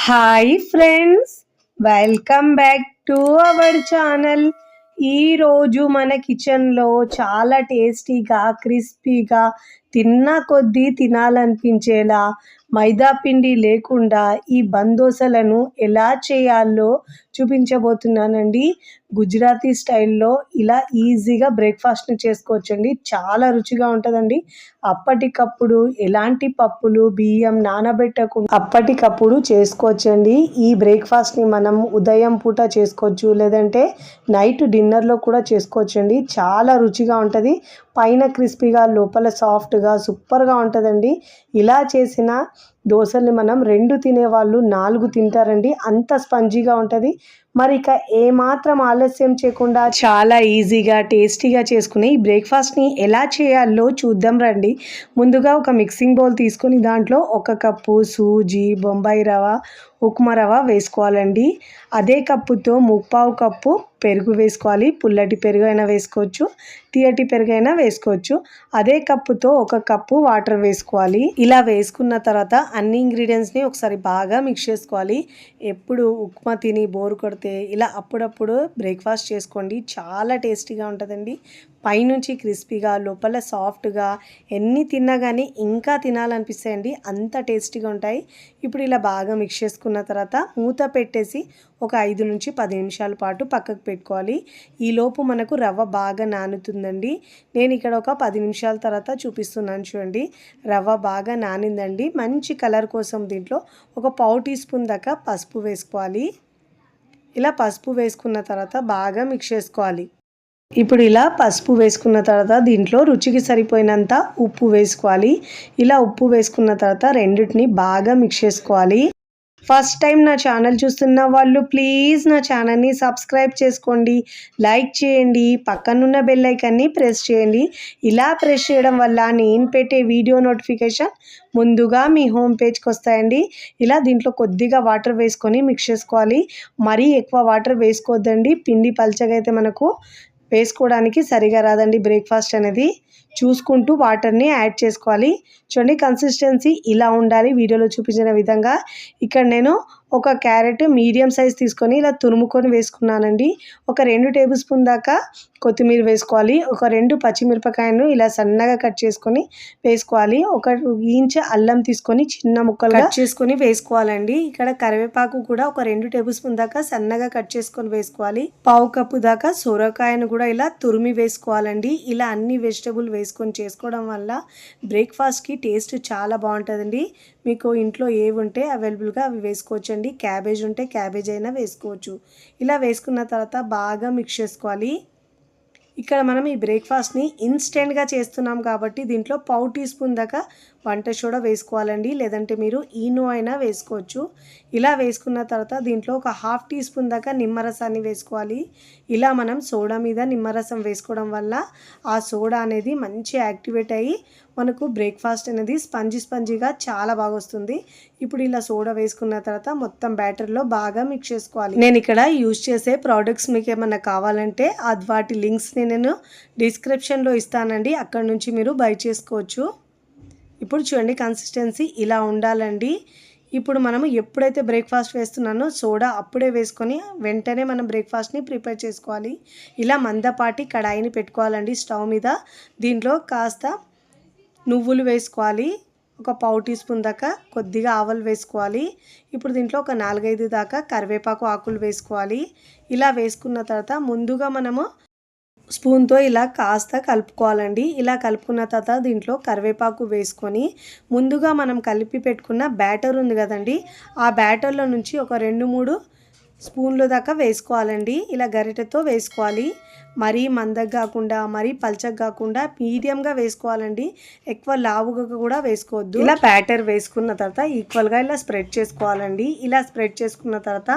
Hi friends, welcome back to our channel. ఈరోజు మన కిచెన్లో చాలా టేస్టీగా క్రిస్పీగా తిన్న కొద్దీ తినాలనిపించేలా మైదా పిండి లేకుండా ఈ బందోసలను ఎలా చేయాలో చూపించబోతున్నానండి. గుజరాతీ స్టైల్లో ఇలా ఈజీగా బ్రేక్ఫాస్ట్ని చేసుకోవచ్చండి. చాలా రుచిగా ఉంటుందండి. అప్పటికప్పుడు ఎలాంటి పప్పులు బియ్యం నానబెట్టకుండా అప్పటికప్పుడు చేసుకోవచ్చండి. ఈ బ్రేక్ఫాస్ట్ని మనం ఉదయం పూట చేసుకోవచ్చు, లేదంటే నైట్ డిన్నర్లో కూడా చేసుకోవచ్చండి. చాలా రుచిగా ఉంటుంది. పైన క్రిస్పీగా లోపల సాఫ్ట్గా సూపర్గా ఉంటుందండి. ఇలా చేసిన దోశల్ని మనం 2 తినేవాళ్ళు 4 తింటారండి. అంత స్పంజీగా ఉంటుంది. మరి ఇక ఏమాత్రం ఆలస్యం చేయకుండా చాలా ఈజీగా టేస్టీగా చేసుకునే ఈ బ్రేక్ఫాస్ట్ని ఎలా చేయాలో చూద్దాం రండి. ముందుగా ఒక మిక్సింగ్ బౌల్ తీసుకొని దాంట్లో 1 కప్పు సూజీ, బొంబాయి రవ్వ, ఉప్మా రవ్వ వేసుకోవాలండి. అదే కప్పుతో 3/4 కప్పు పెరుగు వేసుకోవాలి. పుల్లటి పెరుగు అయినా వేసుకోవచ్చు, తీయటి పెరుగు అయినా వేసుకోవచ్చు. అదే కప్పుతో 1 కప్పు వాటర్ వేసుకోవాలి. ఇలా వేసుకున్న తర్వాత అన్ని ఇంగ్రీడియంట్స్ని ఒకసారి బాగా మిక్స్ చేసుకోవాలి. ఎప్పుడు ఉప్మా తిని బోరు కొడితే ఇలా అప్పుడప్పుడు బ్రేక్ఫాస్ట్ చేసుకోండి. చాలా టేస్టీగా ఉంటుందండి. పైనుంచి క్రిస్పీగా లోపల సాఫ్ట్గా ఎన్ని తిన్నా కానీ ఇంకా తినాలనిపిస్తాయండి. అంత టేస్టీగా ఉంటాయి. ఇప్పుడు ఇలా బాగా మిక్స్ చేసుకున్న తర్వాత మూత పెట్టేసి ఒక 5 నుంచి 10 నిమిషాల పాటు పక్కకు పెట్టుకోవాలి. ఈలోపు మనకు రవ్వ బాగా నానుతుందండి. నేను ఇక్కడ ఒక 10 నిమిషాల తర్వాత చూపిస్తున్నాను చూడండి. రవ్వ బాగా నానిందండి. మంచి కలర్ కోసం దీంట్లో ఒక 1/4 టీ స్పూన్ దాకా పసుపు వేసుకోవాలి. ఇలా పసుపు వేసుకున్న తర్వాత బాగా మిక్స్ చేసుకోవాలి. ఇప్పుడు ఇలా పసుపు వేసుకున్న తర్వాత దీంట్లో రుచికి సరిపోయినంత ఉప్పు వేసుకోవాలి. ఇలా ఉప్పు వేసుకున్న తర్వాత రెండింటిని బాగా మిక్స్ చేసుకోవాలి. ఫస్ట్ టైం నా ఛానల్ చూస్తున్న వాళ్ళు ప్లీజ్ నా ఛానల్ని సబ్స్క్రైబ్ చేసుకోండి, లైక్ చేయండి, పక్కనున్న బెల్ ఐకాన్ని ప్రెస్ చేయండి. ఇలా ప్రెస్ చేయడం వల్ల నేను పెట్టే వీడియో నోటిఫికేషన్ ముందుగా మీ హోమ్ పేజ్కి వస్తాయండి. ఇలా దీంట్లో కొద్దిగా వాటర్ వేసుకొని మిక్స్ చేసుకోవాలి. మరీ ఎక్కువ వాటర్ వేసుకోవద్దండి. పిండి పల్చగా అయితే మనకు వేసుకోవడానికి సరిగా రాదండి. బ్రేక్ఫాస్ట్ అనేది చూసుకుంటూ వాటర్ని యాడ్ చేసుకోవాలి. చూడండి, కన్సిస్టెన్సీ ఇలా ఉండాలి వీడియోలో చూపించిన విధంగా. ఇక్కడ నేను ఒక క్యారెట్ మీడియం సైజ్ తీసుకొని ఇలా తురుముకొని వేసుకున్నానండి. ఒక 2 టేబుల్ స్పూన్ దాకా కొత్తిమీర వేసుకోవాలి. ఒక 2 పచ్చిమిరపకాయలను ఇలా సన్నగా కట్ చేసుకొని వేసుకోవాలి. ఒక ఇంచ్ అల్లం తీసుకొని చిన్న ముక్కలుగా కట్ చేసుకొని వేసుకోవాలండి. ఇక్కడ కరివేపాకు కూడా ఒక 2 టేబుల్ స్పూన్ దాకా సన్నగా కట్ చేసుకొని వేసుకోవాలి. 1/2 కప్పు దాకా సొరకాయను కూడా ఇలా తురిమి వేసుకోవాలండి. ఇలా అన్ని వెజిటబుల్ వేసుకొని చేసుకోవడం వల్ల బ్రేక్ఫాస్ట్కి టేస్ట్ చాలా బాగుంటుందండి. మీకు ఇంట్లో ఏవి ఉంటే అవైలబుల్గా అవి వేసుకోవచ్చండి. క్యాబేజ్ ఉంటే క్యాబేజ్ అయినా వేసుకోవచ్చు. ఇలా వేసుకున్న తర్వాత బాగా మిక్స్ చేసుకోవాలి. ఇక్కడ మనం ఈ బ్రేక్ఫాస్ట్ని ఇన్స్టెంట్గా చేస్తున్నాం కాబట్టి దీంట్లో 1/4 టీ స్పూన్ దాకా వంట సోడా వేసుకోవాలండి, లేదంటే మీరు ఈనో అయినా వేసుకోవచ్చు. ఇలా వేసుకున్న తర్వాత దీంట్లో ఒక 1/2 టీ స్పూన్ దాకా నిమ్మరసాన్ని వేసుకోవాలి. ఇలా మనం సోడా మీద నిమ్మరసం వేసుకోవడం వల్ల ఆ సోడా అనేది మంచి యాక్టివేట్ అయ్యి మనకు బ్రేక్ఫాస్ట్ అనేది స్పంజీగా చాలా బాగా వస్తుంది. ఇప్పుడు ఇలా సోడా వేసుకున్న తర్వాత మొత్తం బ్యాటర్లో బాగా మిక్స్ చేసుకోవాలి. నేను ఇక్కడ యూజ్ చేసే ప్రోడక్ట్స్ మీకు ఏమన్నా కావాలంటే వాటి లింక్స్ని నేను డిస్క్రిప్షన్లో ఇస్తానండి. అక్కడ నుంచి మీరు బై చేసుకోవచ్చు. ఇప్పుడు చూడండి, కన్సిస్టెన్సీ ఇలా ఉండాలండి. ఇప్పుడు మనము ఎప్పుడైతే బ్రేక్ఫాస్ట్ వేస్తున్నానో సోడా అప్పుడే వేసుకొని వెంటనే మనం బ్రేక్ఫాస్ట్ని ప్రిపేర్ చేసుకోవాలి. ఇలా మందపాటి కడాయిని పెట్టుకోవాలండి స్టవ్ మీద. దీంట్లో కాస్త నువ్వులు వేసుకోవాలి. ఒక 1/4 టీ స్పూన్ దాకా కొద్దిగా ఆవాలు వేసుకోవాలి. ఇప్పుడు దీంట్లో ఒక 4-5 దాకా కరివేపాకు ఆకులు వేసుకోవాలి. ఇలా వేసుకున్న తర్వాత ముందుగా మనము స్పూన్తో ఇలా కాస్త కలుపుకోవాలండి. ఇలా కలుపుకున్న తర్వాత దీంట్లో కరివేపాకు వేసుకొని ముందుగా మనం కలిపి పెట్టుకున్న బ్యాటర్ ఉంది కదండి, ఆ బ్యాటర్లో నుంచి ఒక 2-3 స్పూన్లు దాకా వేసుకోవాలండి. ఇలా గరిటెతో వేసుకోవాలి. మరీ మందగా కాకుండా మరీ పల్చగా కాకుండా మీడియంగా వేసుకోవాలండి. ఎక్కువ లావుగా కూడా వేసుకోవద్దు. ఇలా బ్యాటర్ వేసుకున్న తర్వాత ఈక్వల్గా ఇలా స్ప్రెడ్ చేసుకోవాలండి. ఇలా స్ప్రెడ్ చేసుకున్న తర్వాత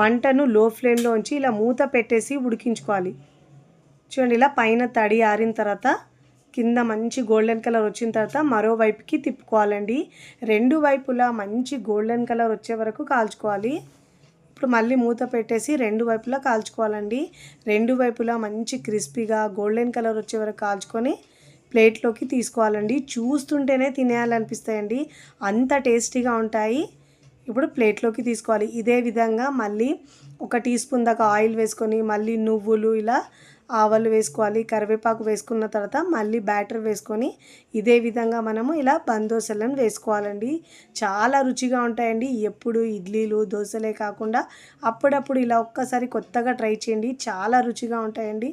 మంటను లో ఫ్లేమ్లో ఉంచి ఇలా మూత పెట్టేసి ఉడికించుకోవాలి. చూడండి, ఇలా పైన తడి ఆరిన తర్వాత కింద మంచి గోల్డెన్ కలర్ వచ్చిన తర్వాత మరోవైపుకి తిప్పుకోవాలండి. 2 వైపులా మంచి గోల్డెన్ కలర్ వచ్చే వరకు కాల్చుకోవాలి. ఇప్పుడు మళ్ళీ మూత పెట్టేసి 2 వైపులా కాల్చుకోవాలండి. 2 వైపులా మంచి క్రిస్పీగా గోల్డెన్ కలర్ వచ్చే వరకు కాల్చుకొని ప్లేట్లోకి తీసుకోవాలండి. చూస్తుంటేనే తినేయాలనిపిస్తాయండి, అంత టేస్టీగా ఉంటాయి. ఇప్పుడు ప్లేట్లోకి తీసుకోవాలి. ఇదే విధంగా మళ్ళీ 1 టీ స్పూన్ దాకా ఆయిల్ వేసుకొని మళ్ళీ నువ్వులు ఇలా ఆవాలు వేసుకోవాలి. కరివేపాకు వేసుకున్న తర్వాత మళ్ళీ బ్యాటర్ వేసుకొని ఇదే విధంగా మనము ఇలా బందోసలను వేసుకోవాలండి. చాలా రుచిగా ఉంటాయండి. ఎప్పుడు ఇడ్లీలు దోశలే కాకుండా అప్పుడప్పుడు ఇలా ఒక్కసారి కొత్తగా ట్రై చేయండి. చాలా రుచిగా ఉంటాయండి.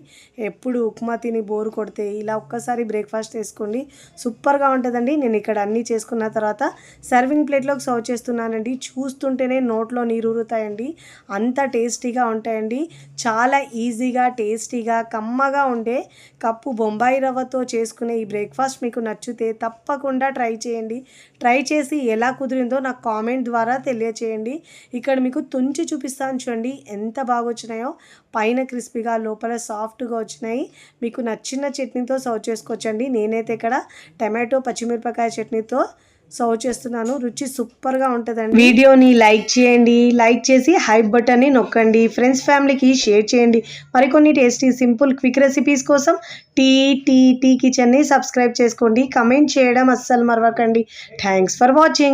ఎప్పుడు ఉప్మా తిని బోరు కొడితే ఇలా ఒక్కసారి బ్రేక్ఫాస్ట్ చేసుకోండి. సూపర్గా ఉంటుందండి. నేను ఇక్కడ అన్నీ చేసుకున్న తర్వాత సర్వింగ్ ప్లేట్లోకి సర్వ్ చేస్తున్నానండి. చూస్తుంటేనే నోట్లో నీరూరుతాయండి. అంత టేస్టీగా ఉంటాయండి. చాలా ఈజీగా టేస్టీగా కమ్మగా ఉండే కప్పు బొంబాయి రవ్వతో చేసుకునే ఈ బ్రేక్ఫాస్ట్ మీకు నచ్చితే తప్పకుండా ట్రై చేయండి. ట్రై చేసి ఎలా కుదిరిందో నాకు కామెంట్ ద్వారా తెలియచేయండి. ఇక్కడ మీకు తుంచి చూపిస్తాను చూడండి ఎంత బాగా వచ్చినాయో. పైన క్రిస్పీగా లోపల సాఫ్ట్గా వచ్చినాయి. మీకు నచ్చిన చట్నీతో సర్వ్ చేసుకోవచ్చండి. నేనైతే ఇక్కడ టమాటో పచ్చిమిరపకాయ చట్నీతో సర్వ్ చేస్తున్నాను. రుచి సూపర్గా ఉంటుందండి. వీడియోని లైక్ చేయండి. లైక్ చేసి హైప్ బటన్ని నొక్కండి. ఫ్రెండ్స్ ఫ్యామిలీకి షేర్ చేయండి. మరికొన్ని టేస్టీ సింపుల్ క్విక్ రెసిపీస్ కోసం టీ కిచెన్ని సబ్స్క్రైబ్ చేసుకోండి. కమెంట్ చేయడం అస్సలు మరవకండి. Thanks for watching.